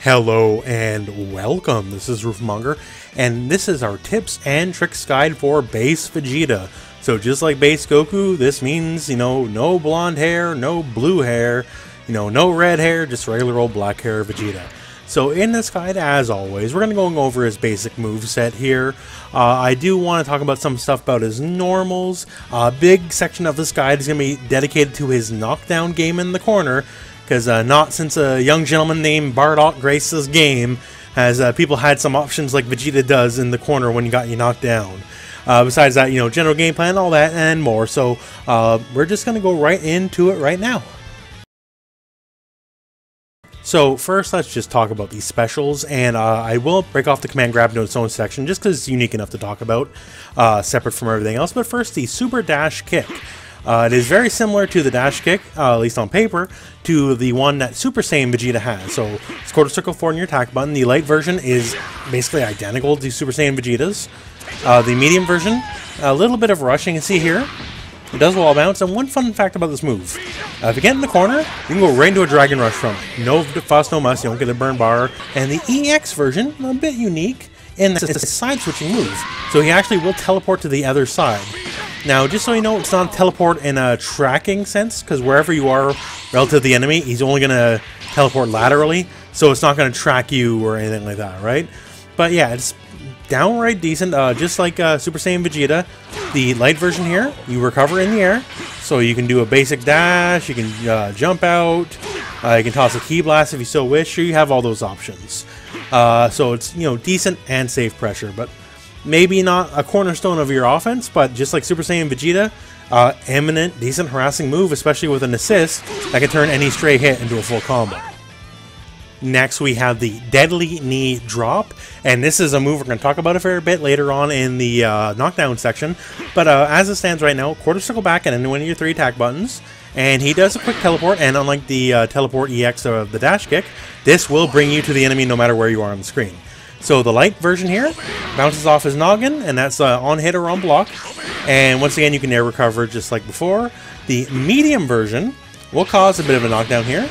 Hello and welcome, this is Rooflemonger, and this is our tips and tricks guide for base Vegeta. So just like base Goku, this means, no blonde hair, no blue hair, no red hair, just regular old black hair Vegeta. So in this guide, as always, we're going to go over his basic moveset here. I do want to talk about some stuff about his normals. A big section of this guide is going to be dedicated to his knockdown game in the corner, because not since a young gentleman named Bardock graced this game has people had some options like Vegeta does in the corner when you got you knocked down. Besides that, general game plan, all that, and more. So we're just going to go right into it right now. So first, let's just talk about these specials, and I will break off the command grab into its own section just because it's unique enough to talk about, separate from everything else. But first, the Super Dash Kick. It is very similar to the dash kick, at least on paper, to the one that Super Saiyan Vegeta has. So it's quarter circle forward in your attack button. The light version is basically identical to Super Saiyan Vegeta's. The medium version, a little bit of rushing. You see here, it does wall bounce. And one fun fact about this move, if you get in the corner, you can go right into a Dragon Rush from it. No fuss, no muss, you don't get a burn bar. And the EX version, a bit unique, in that it's a side switching move. So he actually will teleport to the other side. Now, just so you know, it's not a teleport in a tracking sense, because wherever you are relative to the enemy, he's only going to teleport laterally, so it's not going to track you or anything like that, right? But yeah, it's downright decent, just like Super Saiyan Vegeta. The light version here, you recover in the air, so you can do a basic dash, you can jump out, you can toss a ki blast if you so wish, sure, you have all those options. So it's, decent and safe pressure, but maybe not a cornerstone of your offense, but just like Super Saiyan Vegeta, eminent, decent, harassing move, especially with an assist that can turn any stray hit into a full combo. Next, we have the Deadly Knee Drop, and this is a move we're going to talk about a fair bit later on in the knockdown section. But as it stands right now, quarter circle back and into one of your 3 attack buttons, and he does a quick teleport, and unlike the teleport EX of the dash kick, this will bring you to the enemy no matter where you are on the screen. So the light version here bounces off his noggin, and that's on hit or on block. And once again, you can air recover just like before. The medium version will cause a bit of a knockdown here.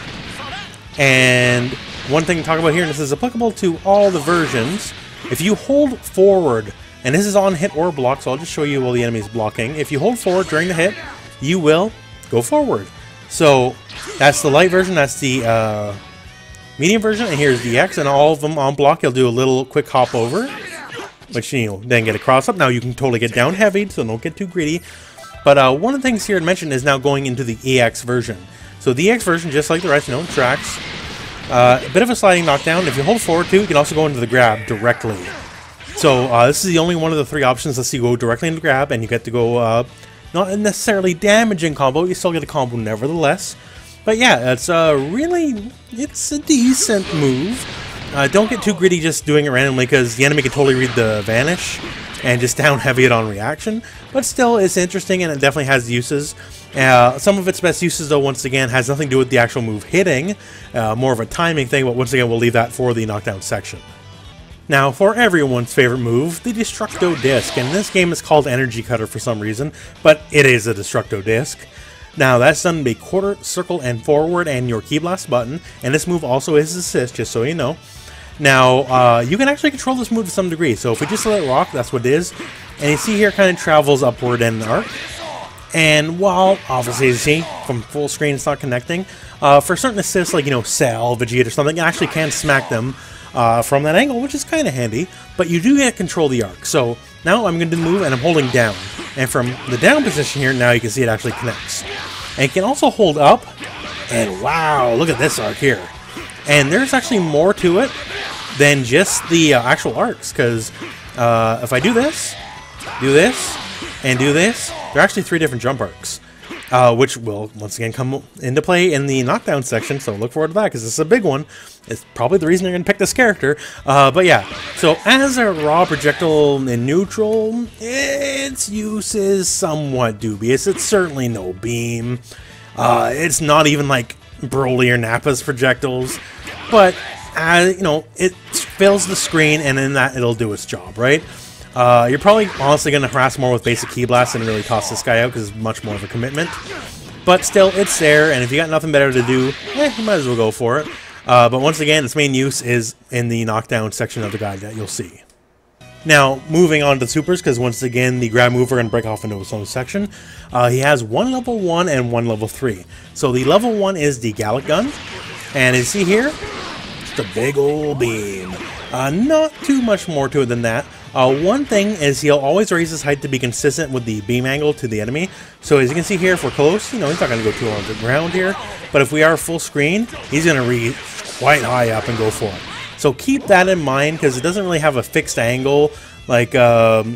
And one thing to talk about here, and this is applicable to all the versions, if you hold forward, and this is on hit or block, so I'll just show you while the enemy is blocking. If you hold forward during the hit, you will go forward. So that's the light version, that's the medium version, and here's the X, and all of them on block, you'll do a little quick hop over, which, then get a cross up. Now you can totally get down heavy, so don't get too greedy. But one of the things here to mention is now going into the EX version. So the EX version, just like the rest, tracks. A bit of a sliding knockdown. If you hold forward too, you can also go into the grab directly. So this is the only one of the 3 options that you go directly into grab, and you get to go not necessarily damaging combo, you still get a combo nevertheless. But yeah, it's it's a decent move. Don't get too greedy just doing it randomly, because the enemy can totally read the vanish and just down heavy it on reaction. But still, it's interesting, and it definitely has uses. Some of its best uses, though, once again, has nothing to do with the actual move hitting. More of a timing thing, but once again, we'll leave that for the knockdown section. Now, for everyone's favorite move, the Destructo Disc. And this game is called Energy Cutter for some reason, but it is a Destructo Disc. Now, that's done by quarter, circle, and forward, and your ki blast button. And this move also is assist, just so you know. Now, you can actually control this move to some degree. So if we just let it rock, that's what it is. And you see here, it kind of travels upward in an arc. And while, obviously, as you see, from full screen, it's not connecting. For certain assists, like, Cell, Vegeta, or something, you actually can smack them from that angle, which is kind of handy. But you do get to control the arc. So now I'm going to move, and I'm holding down. And from the down position here, now you can see it actually connects. And you can also hold up, and wow, look at this arc here. And there's actually more to it than just the actual arcs, because if I do this, and do this, there are actually 3 different jump arcs, which will once again come into play in the knockdown section, so look forward to that, because this is a big one. It's probably the reason you're going to pick this character. But yeah, so as a raw projectile in neutral, its use is somewhat dubious. It's certainly no beam. It's not even like Broly or Nappa's projectiles. But, it fills the screen, and in that, it'll do its job, right? You're probably honestly going to harass more with basic ki blast and really toss this guy out, because it's much more of a commitment. But still, it's there, and if you got nothing better to do, you might as well go for it. But once again, its main use is in the knockdown section of the guide that you'll see. Now, moving on to the supers, because once again, the grab move we're going to break off into its own section. He has one level 1 and one level 3. So the level 1 is the Gallic gun. And as you see here, just a big old beam. Not too much more to it than that. One thing is he'll always raise his height to be consistent with the beam angle to the enemy. So as you can see here, if we're close, he's not going to go too on the ground here. But if we are full screen, he's going to reach quite high up and go for it. So keep that in mind, because it doesn't really have a fixed angle. Like, regular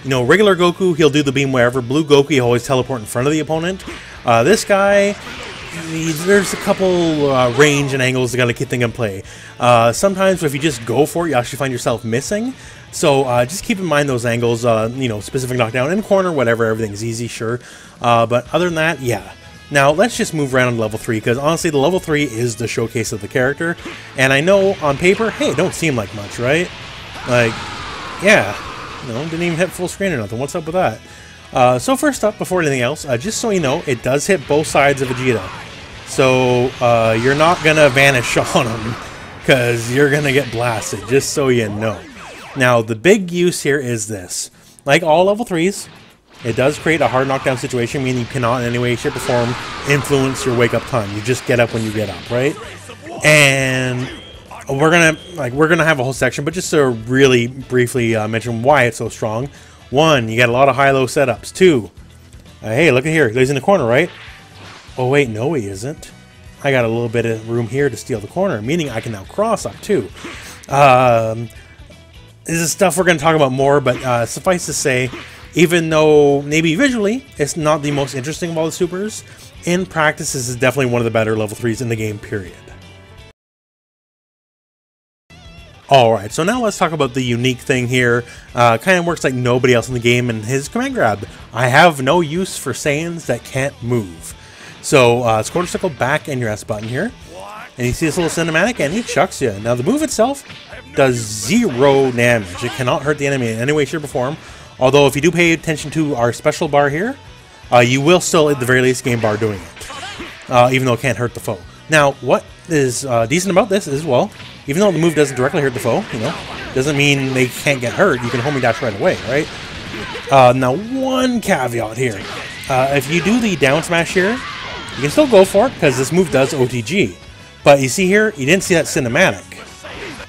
Goku, he'll do the beam wherever. Blue Goku, he'll always teleport in front of the opponent. This guy, there's a couple range and angles you got to keep things in play. Sometimes if you just go for it, you actually find yourself missing. So just keep in mind those angles, specific knockdown, in corner, whatever, everything's easy, sure. But other than that, yeah. Now, let's just move around to level 3, because honestly, the level 3 is the showcase of the character. And I know, on paper, hey, it don't seem like much, right? Like, yeah, didn't even hit full screen or nothing. What's up with that? So first up, before anything else, just so you know, it does hit both sides of Vegeta. So, you're not gonna vanish on him, because you're gonna get blasted, just so you know. Now, the big use here is this. Like all level 3s, it does create a hard knockdown situation, meaning you cannot in any way, shape, or form influence your wake-up time. You just get up when you get up, right? And we're gonna have a whole section, but just to really briefly mention why it's so strong. 1, you got a lot of high-low setups. 2, hey, look at here. He's in the corner, right? Oh, wait, no, he isn't. I got a little bit of room here to steal the corner, meaning I can now cross up, too. This is stuff we're going to talk about more, but suffice to say, even though maybe visually it's not the most interesting of all the supers, in practice this is definitely one of the better level 3s in the game, period. Alright, so now let's talk about the unique thing here. Kind of works like nobody else in the game, and his command grab. I have no use for Saiyans that can't move. So it's quarter circle back and your S button here. And you see this little cinematic, and he chucks you. Now the move itself does 0 damage. It cannot hurt the enemy in any way, shape, or form. Although if you do pay attention to our special bar here, you will still at the very least game bar doing it. Even though it can't hurt the foe. Now what is decent about this is, well, even though the move doesn't directly hurt the foe, doesn't mean they can't get hurt. You can homing dash right away, right? Now one caveat here. If you do the down smash here, you can still go for it because this move does OTG. But you see here, you didn't see that cinematic.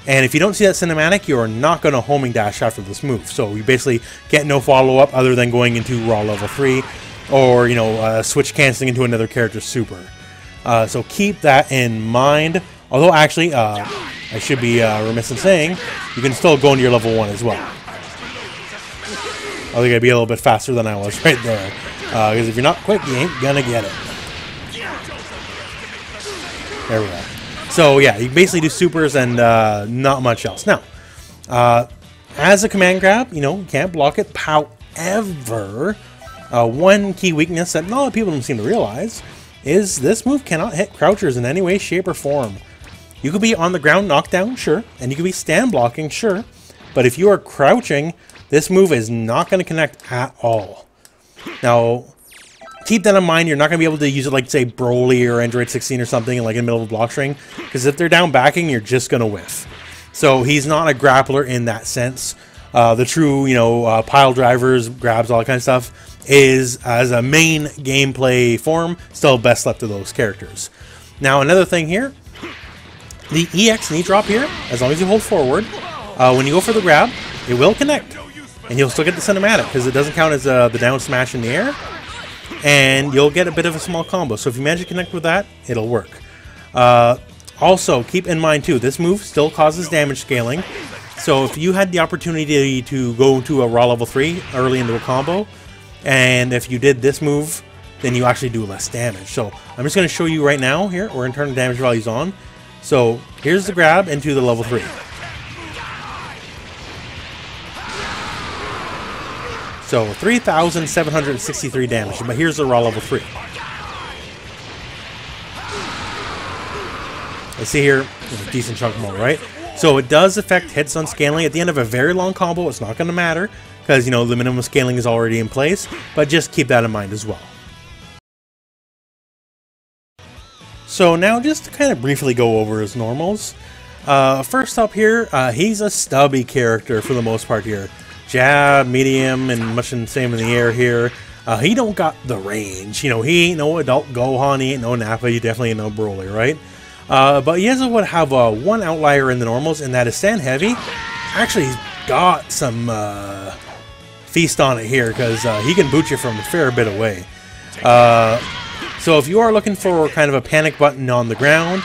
And if you don't see that cinematic, you are not going to homing dash after this move. So you basically get no follow-up other than going into raw level 3 or, switch canceling into another character's super. So keep that in mind. Although actually, I should be remiss in saying, you can still go into your level 1 as well. I think I'd be a little bit faster than I was right there. Because if you're not quick, you ain't gonna get it. There we go. So yeah, you basically do supers and not much else. Now, as a command grab, you can't block it. However, one key weakness that not a lot of people don't seem to realize is this move cannot hit crouchers in any way, shape, or form. You could be on the ground knockdown, sure, and you could be stand blocking, sure, but if you are crouching, this move is not going to connect at all. Now, keep that in mind. You're not going to be able to use it like, say, Broly or Android 16 or something, like in the middle of a block string, because if they're down backing, you're just going to whiff. So he's not a grappler in that sense. The true, pile drivers, grabs, all that kind of stuff, is, as a main gameplay form, still best left to those characters. Now, another thing here, the EX knee drop here, as long as you hold forward, when you go for the grab, it will connect. And you'll still get the cinematic, because it doesn't count as the down smash in the air. And you'll get a bit of a small combo. So if you manage to connect with that, it'll work. Also, keep in mind too, this move still causes damage scaling. So if you had the opportunity to go into a raw level 3 early into a combo, and if you did this move, then you actually do less damage. So I'm just going to show you right now here. We're going to turn the damage values on. So here's the grab into the level 3. So 3,763 damage, but here's the raw level 3. I see here, a decent chunk more, right? So it does affect hits on scaling. At the end of a very long combo, it's not going to matter, because, the minimum scaling is already in place, but just keep that in mind as well. So now just to kind of briefly go over his normals. First up here, he's a stubby character for the most part here. Jab, medium, and much the same in the air here. He don't got the range. You know, he ain't no adult Gohan, he ain't no Nappa, he definitely ain't no Broly, right? But he does have one outlier in the normals, and that is stand heavy. Actually, he's got some feast on it here, because he can boot you from a fair bit away. So if you are looking for kind of a panic button on the ground,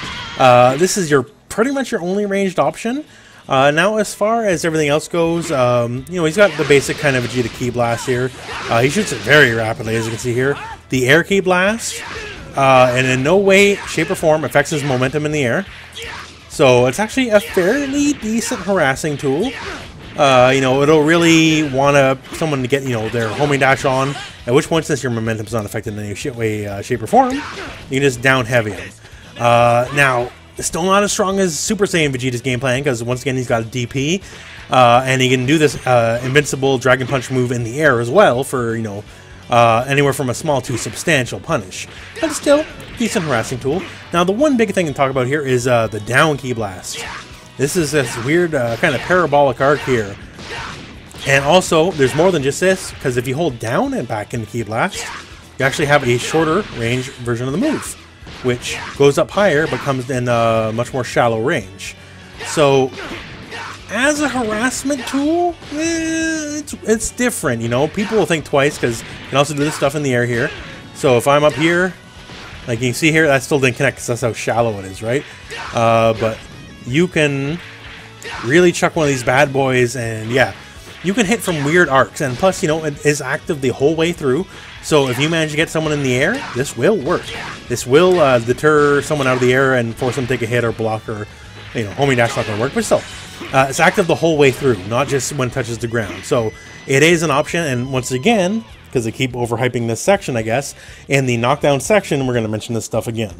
this is pretty much your only ranged option. Now, as far as everything else goes, you know, he's got the basic kind of Vegeta Ki Blast here. He shoots it very rapidly, as you can see here. The Air Ki Blast, and in no way, shape, or form affects his momentum in the air. So it's actually a fairly decent harassing tool. You know, it'll really want someone to get, you know, their homing dash on, at which point, since your momentum's not affected in any way, shape, or form, you can just down heavy him. Now, still not as strong as Super Saiyan Vegeta's game plan, because once again he's got a DP, and he can do this invincible Dragon Punch move in the air as well for, you know, anywhere from a small to substantial punish. But still, decent harassing tool. Now the one big thing to talk about here is the down Ki Blast. This is this weird kind of parabolic arc here. And also, there's more than just this, because if you hold down and back into Ki Blast, you actually have a shorter range version of the move, which goes up higher but comes in a much more shallow range. So, as a harassment tool, it's different, you know. People will think twice because you can also do this stuff in the air here. So if I'm up here, like you can see here, that still didn't connect because that's how shallow it is, right? But you can really chuck one of these bad boys, and yeah, you can hit from weird arcs. And plus, you know, it is active the whole way through. So if you manage to get someone in the air, this will work. This will deter someone out of the air and force them to take a hit or block, or, you know, homing dash not going to work, but still. It's active the whole way through, not just when it touches the ground. So it is an option, and once again, because they keep overhyping this section, I guess, in the knockdown section, we're going to mention this stuff again.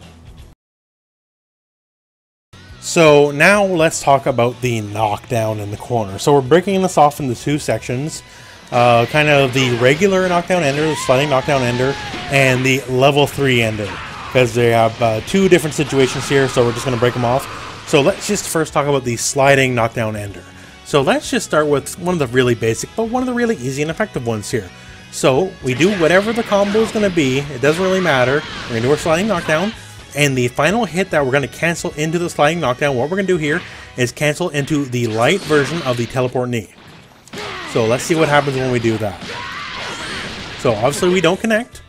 So now let's talk about the knockdown in the corner. So we're breaking this off into two sections. Kind of the regular knockdown ender, the sliding knockdown ender, and the level 3 ender, because they have two different situations here, so we're just going to break them off. So let's just first talk about the sliding knockdown ender. So let's just start with one of the really basic, but one of the really easy and effective ones here. So we do whatever the combo is going to be, it doesn't really matter. We're going to do our sliding knockdown, and the final hit that we're going to cancel into the sliding knockdown, what we're going to do here is cancel into the light version of the teleport knee. So let's see what happens when we do that. So obviously we don't connect,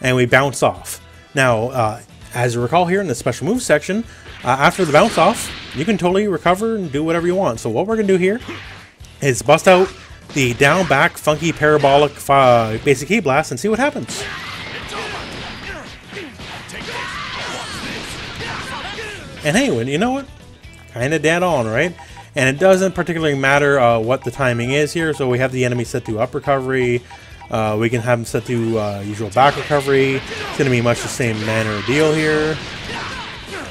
and we bounce off. Now, as you recall here in the special moves section, after the bounce off, you can totally recover and do whatever you want. So what we're going to do here is bust out the down, back, funky, parabolic, basic Ki Blast and see what happens. And hey, you know what? Kind of dead on, right? And it doesn't particularly matter what the timing is here. So we have the enemy set to up recovery. We can have them set to usual back recovery. It's going to be much the same manner of deal here.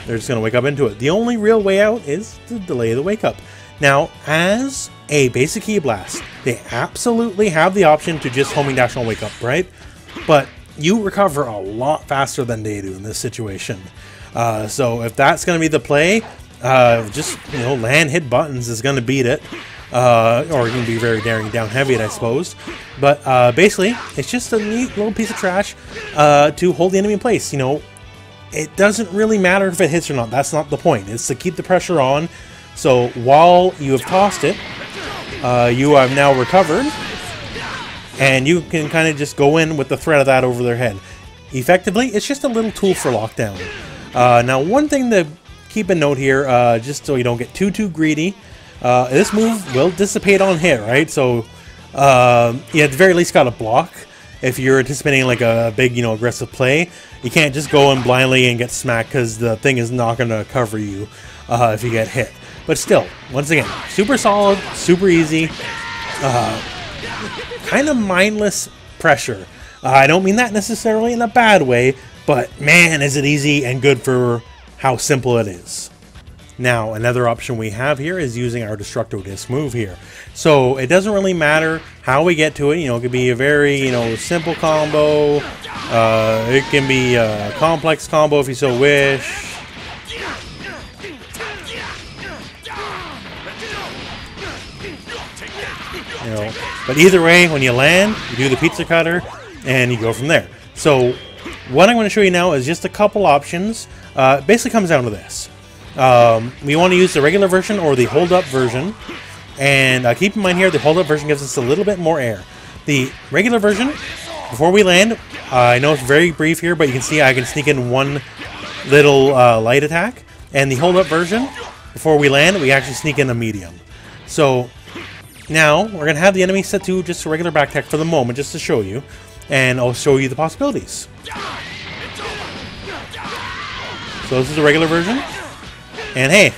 They're just going to wake up into it. The only real way out is to delay the wake up. Now, as a basic Ki Blast, they absolutely have the option to just homing dash on wake up, right? But you recover a lot faster than they do in this situation. So if that's going to be the play, just, you know, land hit buttons is going to beat it. Or you can be very daring down heavy it, I suppose. But basically, it's just a neat little piece of trash to hold the enemy in place. You know, it doesn't really matter if it hits or not. That's not the point. It's to keep the pressure on. So while you have tossed it, you have now recovered, and you can kind of just go in with the threat of that over their head. Effectively, it's just a little tool for lockdown. Now, one thing to keep a note here, just so you don't get too greedy, this move will dissipate on hit, right? So, you at the very least got to block. If you're anticipating like a big, you know, aggressive play, you can't just go in blindly and get smacked, because the thing is not going to cover you if you get hit. But still, once again, super solid, super easy, kind of mindless pressure. I don't mean that necessarily in a bad way, but man, is it easy and good for how simple it is. Now, another option we have here is using our Destructo Disc move here. So it doesn't really matter how we get to it. You know, it could be a very, you know, simple combo. It can be a complex combo if you so wish. You know, but either way, when you land, you do the pizza cutter, and you go from there. So what I'm going to show you now is just a couple options. It basically comes down to this. We want to use the regular version or the hold-up version. And keep in mind here, the hold-up version gives us a little bit more air. The regular version, before we land, I know it's very brief here, but you can see I can sneak in one little light attack. And the hold-up version, before we land, we actually sneak in a medium. So now we're going to have the enemy set to just a regular back attack for the moment, just to show you. And I'll show you the possibilities. So this is the regular version. And hey,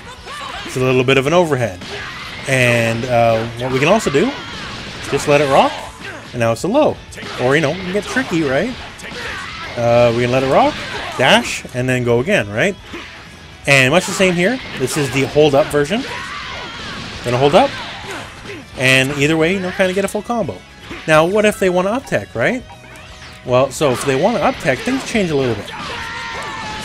it's a little bit of an overhead. And what we can also do, just let it rock. And now it's a low. Or, you know, we can get tricky, right? We can let it rock, dash, and then go again, right? And much the same here. This is the hold up version. Gonna hold up. And either way, you know, kind of get a full combo. Now, what if they want to up tech, right? Well, so if they want to up tech, things change a little bit.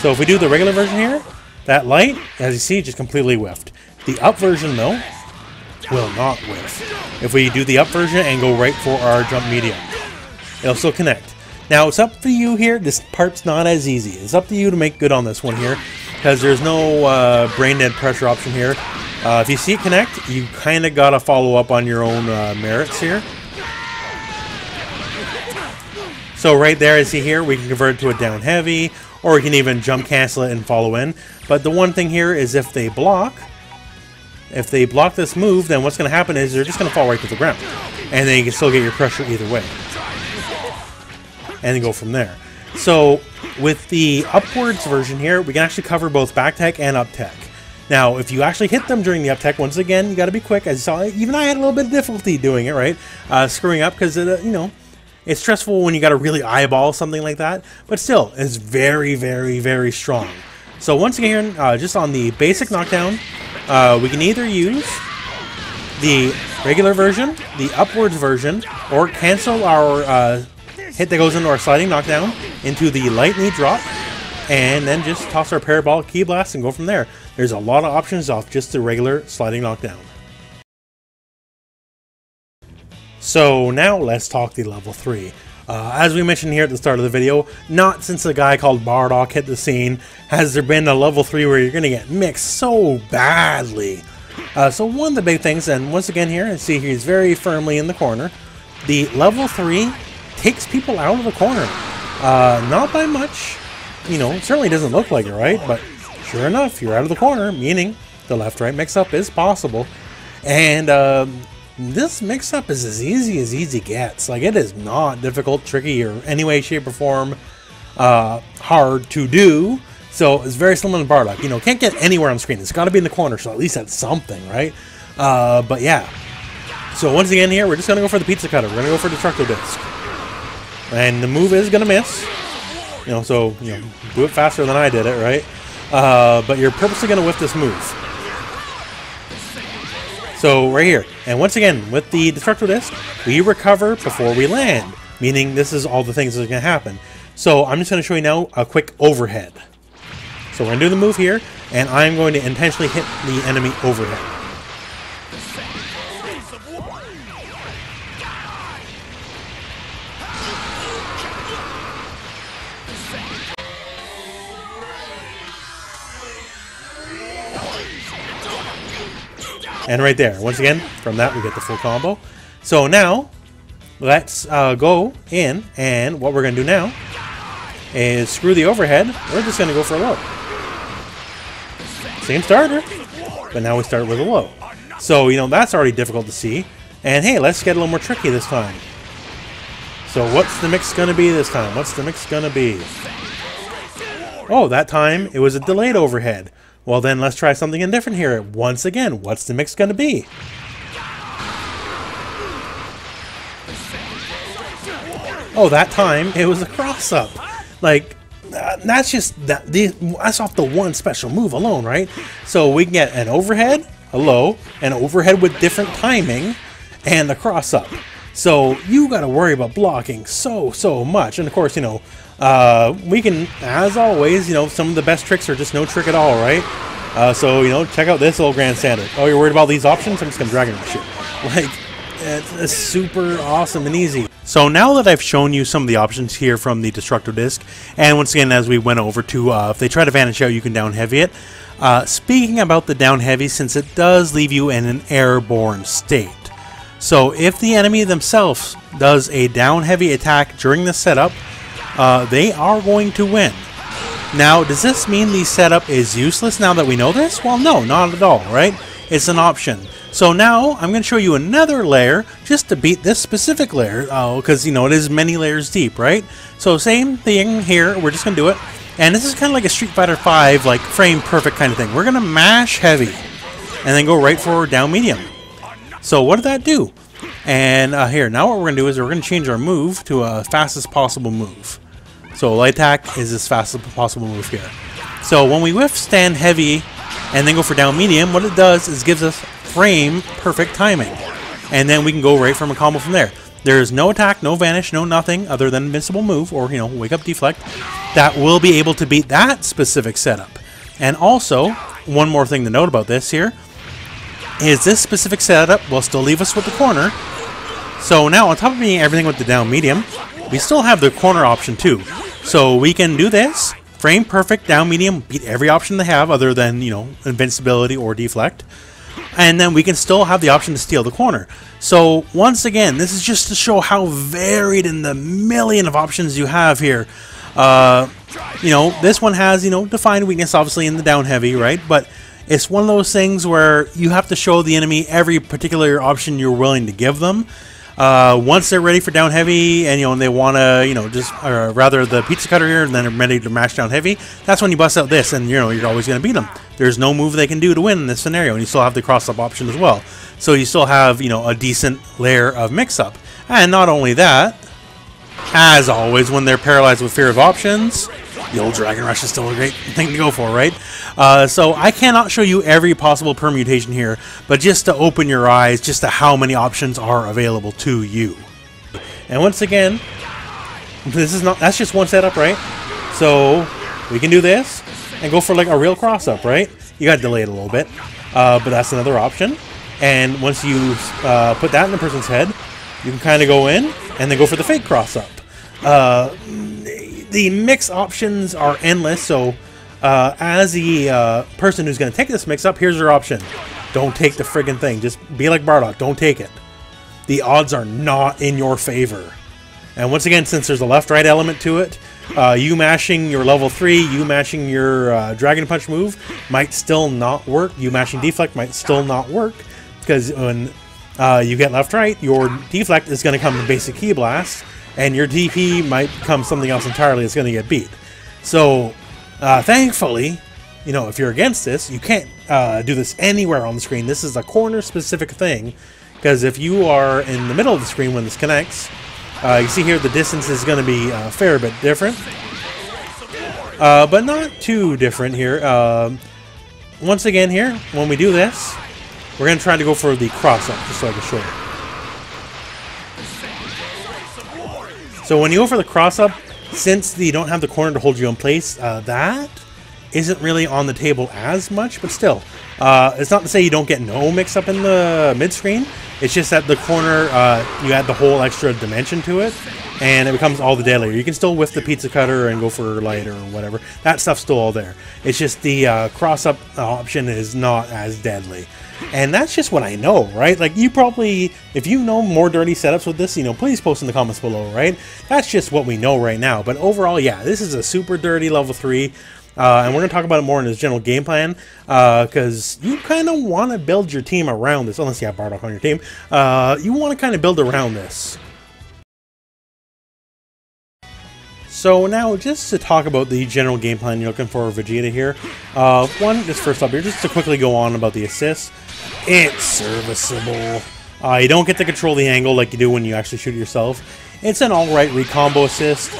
So if we do the regular version here, that light, as you see, just completely whiffed. The up version, though, will not whiff. If we do the up version and go right for our jump medium, it'll still connect. Now, it's up to you here. This part's not as easy. It's up to you to make good on this one here, because there's no brain dead pressure option here. If you see it connect, you kind of got to follow up on your own merits here. So right there, as you see here, we can convert it to a down heavy, or we can even jump cancel it and follow in. But the one thing here is if they block this move, then what's going to happen is they're just going to fall right to the ground. And then you can still get your pressure either way. And then go from there. So with the upwards version here, we can actually cover both back tech and up tech. Now, if you actually hit them during the up tech, once again, you got to be quick. As you saw, even I had a little bit of difficulty doing it, right? Screwing up because, you know, it's stressful when you got to really eyeball something like that. But still, it's very, very, very strong. So once again, just on the basic knockdown, we can either use the regular version, the upwards version, or cancel our hit that goes into our sliding knockdown into the light knee drop, and then just toss our parabolic ki blast and go from there. There's a lot of options off just the regular sliding knockdown. So now let's talk the level 3. As we mentioned here at the start of the video, not since a guy called Bardock hit the scene has there been a level 3 where you're going to get mixed so badly. So one of the big things, and once again here, you see he's very firmly in the corner. The level 3 takes people out of the corner. Not by much. You know, it certainly doesn't look like it, right? But sure enough, you're out of the corner, meaning the left-right mix-up is possible. And this mix-up is as easy gets. Like, it is not difficult, tricky, or any way, shape, or form hard to do. So it's very similar to Bardock. You know, can't get anywhere on screen. It's got to be in the corner, so at least that's something, right? But yeah. So once again here, we're just going to go for the pizza cutter. We're going to go for the Destructo Disc. And the move is going to miss. You know, so, you know, do it faster than I did it, right? But you're purposely going to whiff this move. So right here, and once again, with the Destructo Disc, we recover before we land, meaning this is all the things that are going to happen. So I'm just going to show you now a quick overhead. So we're going to do the move here, and I'm going to intentionally hit the enemy overhead. And right there, once again, from that we get the full combo. So now, let's go in, and what we're going to do now is screw the overhead. We're just going to go for a low. Same starter, but now we start with a low. So, you know, that's already difficult to see. And hey, let's get a little more tricky this time. So what's the mix going to be this time? What's the mix going to be? Oh, that time it was a delayed overhead. Well, then let's try something different here. Once again, what's the mix going to be? Oh, that time it was a cross-up. Like, that's just that's off the one special move alone, right? So we can get an overhead, a low, an overhead with different timing, and a cross up. So you got to worry about blocking so much. And of course, you know, we can, as always, you know, some of the best tricks are just no trick at all, right? So, you know, check out this old grand standard. Oh, you're worried about these options? I'm just gonna drag it shit. Like, it's super awesome and easy. So now that I've shown you some of the options here from the Destructo Disc, and once again, as we went over to, if they try to vanish out, you can down heavy it. Speaking about the down heavy, since it does leave you in an airborne state. So if the enemy themselves does a down heavy attack during the setup, they are going to win. Now, does this mean the setup is useless now that we know this? Well, no, not at all, right? It's an option. So now, I'm going to show you another layer just to beat this specific layer, because, you know, it is many layers deep, right? So same thing here, we're just going to do it. And this is kind of like a Street Fighter V, like, frame perfect kind of thing. We're going to mash heavy, and then go right for down medium. So what did that do? And here, now what we're going to do is we're going to change our move to a fastest possible move. So light attack is as fast as possible move here. So when we withstand heavy and then go for down medium, what it does is gives us frame perfect timing. And then we can go right from a combo from there. There's no attack, no vanish, no nothing other than invincible move or, you know, wake up deflect that will be able to beat that specific setup. And also, one more thing to note about this here is this specific setup will still leave us with the corner. So now on top of being everything with the down medium, we still have the corner option too. So we can do this, frame perfect, down medium, beat every option they have other than, you know, invincibility or deflect. And then we can still have the option to steal the corner. So once again, this is just to show how varied in the million of options you have here. You know, this one has, you know, defined weakness obviously in the down heavy, right? But it's one of those things where you have to show the enemy every particular option you're willing to give them. Once they're ready for down heavy and, you know, and they want to, you know, just, or rather the pizza cutter here, and then they're ready to mash down heavy, that's when you bust out this, and, you know, you're always going to beat them. There's no move they can do to win in this scenario, and you still have the cross-up option as well. So you still have, you know, a decent layer of mix-up. And not only that, as always, when they're paralyzed with fear of options, the old Dragon Rush is still a great thing to go for, right? So I cannot show you every possible permutation here, but just to open your eyes just to how many options are available to you. And once again, this is not, that's just one setup, right? So we can do this and go for like a real cross-up, right? You got to delay it a little bit, but that's another option. And once you put that in the person's head, you can kind of go in and then go for the fake cross-up. The mix options are endless, so as the person who's going to take this mix-up, here's your option. Don't take the friggin' thing. Just be like Bardock. Don't take it. The odds are not in your favor. And once again, since there's a left-right element to it, you mashing your level 3, you mashing your Dragon Punch move might still not work. You mashing deflect might still not work, because when you get left-right, your deflect is going to come in basic key blast, and your DP might become something else entirely that's going to get beat. So, thankfully, you know, if you're against this, you can't do this anywhere on the screen. This is a corner-specific thing, because if you are in the middle of the screen when this connects, you see here the distance is going to be a fair bit different, but not too different here. Once again here, when we do this, we're going to try to go for the cross-up, just so I can show you. So when you go for the cross-up, since you don't have the corner to hold you in place, that isn't really on the table as much, but still. It's not to say you don't get no mix-up in the mid-screen. It's just that the corner, you add the whole extra dimension to it, and it becomes all the deadlier. You can still whiff the pizza cutter and go for light or whatever. That stuff's still all there. It's just the cross-up option is not as deadly. And that's just what I know, right? Like, you probably, if you know more dirty setups with this, you know, please post in the comments below, right? That's just what we know right now. But overall, yeah, this is a super dirty level 3. And we're going to talk about it more in this general game plan, because you kind of want to build your team around this, unless you have Bardock on your team. You want to kind of build around this. So now, just to talk about the general game plan you're looking for Vegeta here. One, just first up here, just to quickly go on about the assist. It's serviceable. You don't get to control the angle like you do when you actually shoot it yourself. It's an alright recombo assist.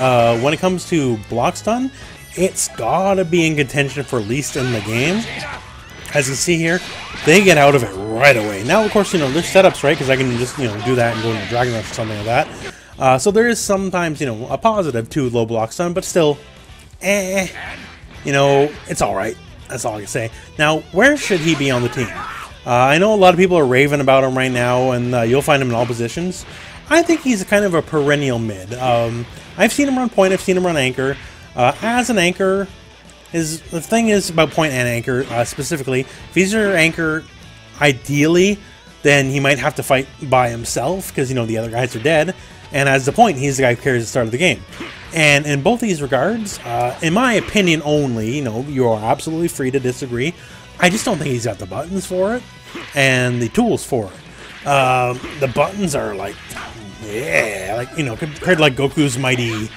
When it comes to block stun, it's gotta be in contention for least in the game. As you see here, they get out of it right away. Now, of course, you know, there's setups, right? Because I can just, you know, do that and go into Dragon Rush or something like that. So there is sometimes, you know, a positive to low block stun, but still, you know, it's all right. That's all I can say. Now, where should he be on the team? I know a lot of people are raving about him right now, and you'll find him in all positions. I think he's kind of a perennial mid. I've seen him run point, I've seen him run anchor. As an anchor, the thing is about point and anchor specifically, if he's your anchor, ideally, then he might have to fight by himself, because, you know, the other guys are dead. And as the point, he's the guy who carries the start of the game. And in both these regards, in my opinion only, you know, you are absolutely free to disagree. I just don't think he's got the buttons for it and the tools for it. The buttons are like, yeah, like, you know, compared to like Goku's mighty,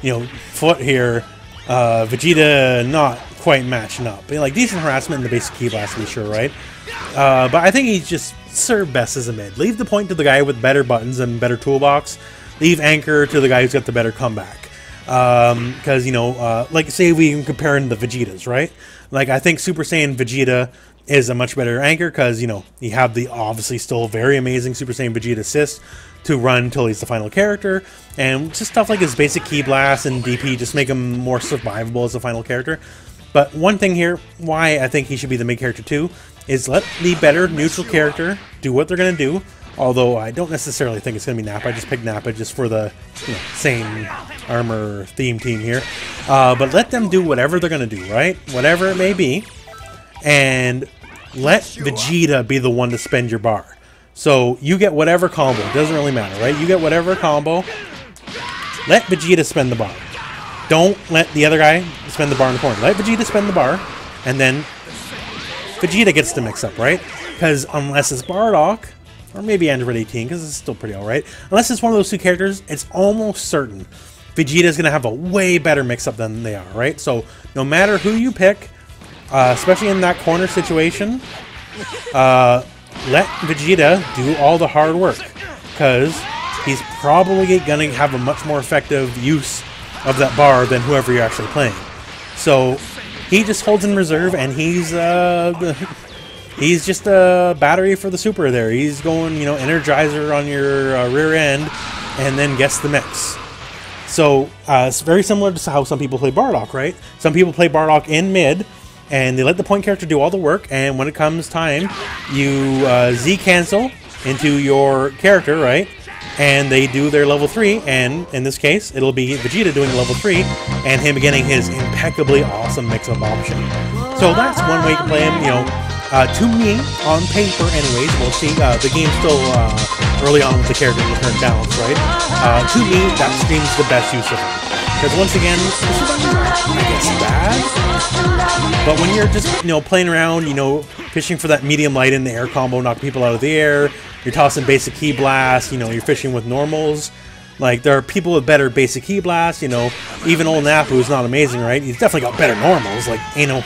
you know, foot here, Vegeta not quite matching up. Like, decent harassment in the basic key blast to be sure, right? But I think he's just served best as a mid. Leave the point to the guy with better buttons and better toolbox. Leave anchor to the guy who's got the better comeback. Because, you know, like, say we can compare him to Vegetas, right? Like, I think Super Saiyan Vegeta is a much better anchor because, you know, you have the obviously still very amazing Super Saiyan Vegeta assist to run until he's the final character, and just stuff like his basic key blast and DP just make him more survivable as a final character. But one thing here, why I think he should be the mid character too, is let the better neutral character do what they're going to do. Although I don't necessarily think it's going to be Nappa. I just picked Nappa just for the, you know, same armor theme team here. But let them do whatever they're going to do, right? Whatever it may be. And let Vegeta be the one to spend your bar. So you get whatever combo. It doesn't really matter, right? You get whatever combo. Let Vegeta spend the bar. Don't let the other guy spend the bar in the corner. Let Vegeta spend the bar. And then Vegeta gets to mix up, right? Because unless it's Bardock, or maybe Android 18, because it's still pretty alright. Unless it's one of those two characters, it's almost certain Vegeta's going to have a way better mix-up than they are, right? So, no matter who you pick, especially in that corner situation, let Vegeta do all the hard work. Because he's probably going to have a much more effective use of that bar than whoever you're actually playing. So, he just holds in reserve, and he's just a battery for the super there. He's going, you know, Energizer on your rear end, and then guess the mix. So, it's very similar to how some people play Bardock, right? Some people play Bardock in mid, and they let the point character do all the work, and when it comes time, you Z-cancel into your character, right? And they do their level 3, and in this case, it'll be Vegeta doing level 3, and him getting his impeccably awesome mix-up option. So that's one way to play him, you know. To me, on paper anyways, we'll see, the game's still early on with the character in the current balance, right? To me, that screams the best use of it. Because once again, the survivors aren't, I guess, bad. But when you're just, you know, playing around, you know, fishing for that medium light in the air combo, knock people out of the air, you're tossing basic key blast, you know, you're fishing with normals. Like, there are people with better basic key blast, you know, even old Nappa, who's not amazing, right? He's definitely got better normals, like,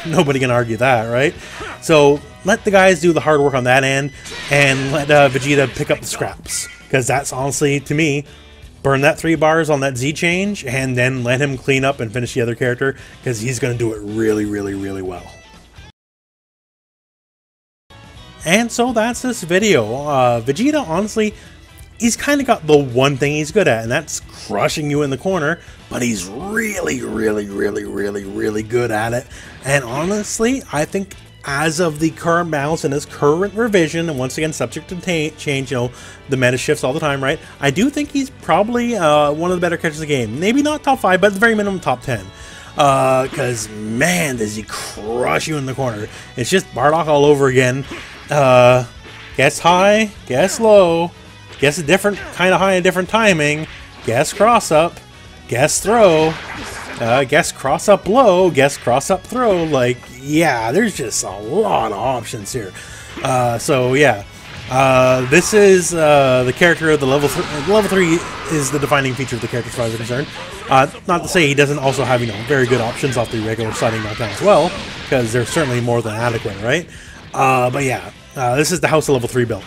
nobody can argue that, right? So, let the guys do the hard work on that end, and let Vegeta pick up the scraps. Because that's honestly, to me, burn that 3 bars on that Z change, and then let him clean up and finish the other character, because he's going to do it really, really, really well. And so that's this video. Vegeta, honestly, he's kind of got the one thing he's good at, and that's crushing you in the corner, but he's really, really, really, really, really good at it. And honestly, I think as of the current balance in his current revision, and once again, subject to change, you know, the meta shifts all the time, right? I do think he's probably one of the better characters in the game. Maybe not top 5, but at the very minimum, top 10. Because, man, does he crush you in the corner. It's just Bardock all over again. Guess high, guess low. Guess a different kind of high and different timing. Guess cross up. Guess throw. Guess cross up low. Guess cross up throw. Like, yeah, there's just a lot of options here. So yeah, this is the character of the level 3. Level 3 is the defining feature of the character as far as I'm concerned. Not to say he doesn't also have, you know, very good options off the regular sliding knockdown as well, because they're certainly more than adequate, right? But yeah, this is the House of Level 3 build.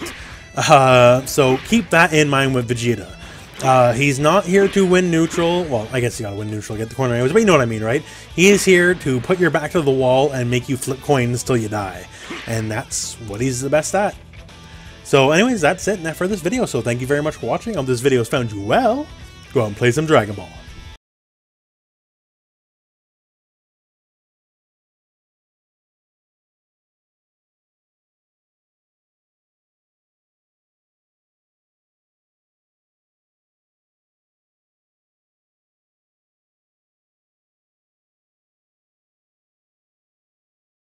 So keep that in mind with Vegeta. He's not here to win neutral. Well, I guess you gotta win neutral to get the corner anyways, but you know what I mean, right? He is here to put your back to the wall and make you flip coins till you die. And that's what he's the best at. So anyways, that's it for this video. So thank you very much for watching. I hope this video has found you well. Go out and play some Dragon Ball.